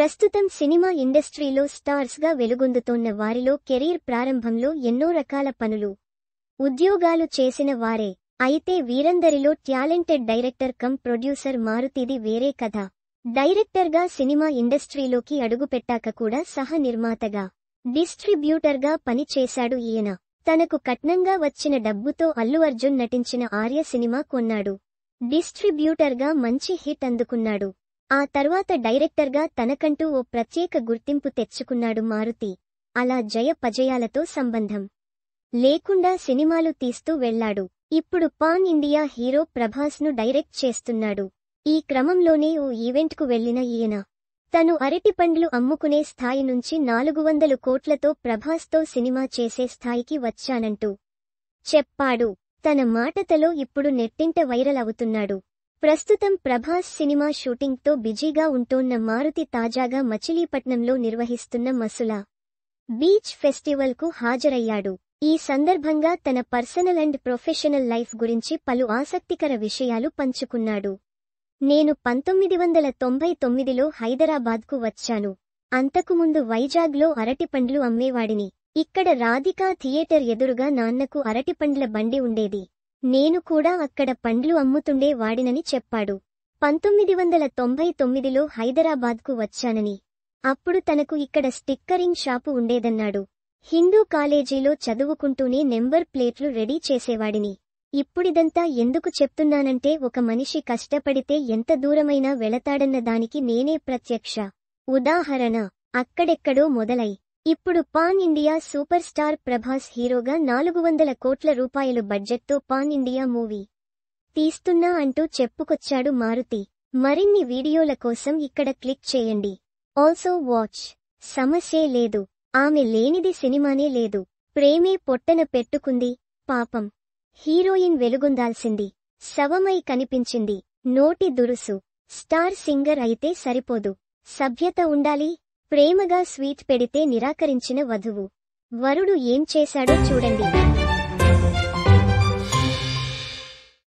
ప్రస్తుతం సినిమా ఇండస్ట్రీలో స్టార్స్ గా వెలుగొందుతోన్న వారిలో కెరీర్ ప్రారంభంలో ఎన్నో రకాల పనులు, ఉద్యోగాలు చేసిన వారే. అయితే వీరందరిలో టాలెంటెడ్ డైరెక్టర్ కమ్ ప్రొడ్యూసర్ మారుతిది వేరే కథ. డైరెక్టర్గా సినిమా ఇండస్ట్రీలోకి అడుగుపెట్టాక కూడా సహ నిర్మాతగా, డిస్ట్రిబ్యూటర్గా పని చేశాడు ఈయన. తనకు కట్నంగా వచ్చిన డబ్బుతో అల్లు అర్జున్ నటించిన ఆర్య సినిమా కొన్నాడు. డిస్ట్రిబ్యూటర్గా మంచి హిట్ అందుకున్నాడు. ఆ తర్వాత డైరెక్టర్గా తనకంటూ ఓ ప్రత్యేక గుర్తింపు తెచ్చుకున్నాడు మారుతి. అలా జయ-పజయాలతో సంబంధం లేకుండా సినిమాలు తీస్తూ వెళ్లాడు. ఇప్పుడు పాన్ ఇండియా హీరో ప్రభాస్ను డైరెక్ట్ చేస్తున్నాడు. ఈ క్రమంలోనే ఓ ఈవెంట్కు వెళ్లిన ఈయన తను అరటిపండ్లు అమ్ముకునే స్థాయి నుంచి 400 కోట్లతో ప్రభాస్తో సినిమా చేసే స్థాయికి వచ్చానంటూ చెప్పాడు. తన మాటతలో ఇప్పుడు నెట్టింట వైరల్ అవుతున్నాడు. ప్రస్తుతం ప్రభాస్ సినిమా షూటింగ్తో బిజీగా ఉంటోన్న మారుతి తాజాగా మచిలీపట్నంలో నిర్వహిస్తున్న మసులా బీచ్ ఫెస్టివల్కు హాజరయ్యాడు. ఈ సందర్భంగా తన పర్సనల్ అండ్ ప్రొఫెషనల్ లైఫ్ గురించి పలు ఆసక్తికర విషయాలు పంచుకున్నాడు. నేను 1999లో హైదరాబాద్కు వచ్చాను. అంతకుముందు వైజాగ్లో అరటిపండ్లు అమ్మేవాడిని. ఇక్కడ రాధికా థియేటర్ ఎదురుగా నాన్నకు అరటిపండ్ల బండి ఉండేది. నేను కూడా అక్కడ పండ్లు అమ్ముతుండే వాడినని చెప్పాడు. 1999లో హైదరాబాద్కు వచ్చానని, అప్పుడు తనకు ఇక్కడ స్టిక్కరింగ్ షాపు ఉండేదన్నాడు. హిందూ కాలేజీలో చదువుకుంటూనే నెంబర్ ప్లేట్లు రెడీ చేసేవాడిని. ఇప్పుడిదంతా ఎందుకు చెప్తున్నానంటే ఒక మనిషి కష్టపడితే ఎంత దూరమైనా వెళతాడన్న దానికి నేనే ప్రత్యక్ష ఉదాహరణ. అక్కడెక్కడో మొదలై ఇప్పుడు pan India super star Prabhas హీరోగా 400 కోట్ల రూపాయలు బడ్జెట్తో పాన్ ఇండియా మూవీ తీస్తున్నా అంటూ చెప్పుకొచ్చాడు మారుతి. మరిన్ని వీడియోల కోసం ఇక్కడ క్లిక్ చేయండి. Also watch. సమస్యే లేదు. ఆమె లేనిది సినిమానే లేదు. ప్రేమే పొట్టన పెట్టుకుంది. పాపం హీరోయిన్ వెలుగొందాల్సింది. శవమై కనిపించింది. నోటి దురుసు. స్టార్ సింగర్ అయితే సరిపోదు. సభ్యత ఉండాలి. ప్రేమగా స్వీట్ పెడితే నిరాకరించిన వధువు. వరుడు ఏం చేశాడో చూడండి.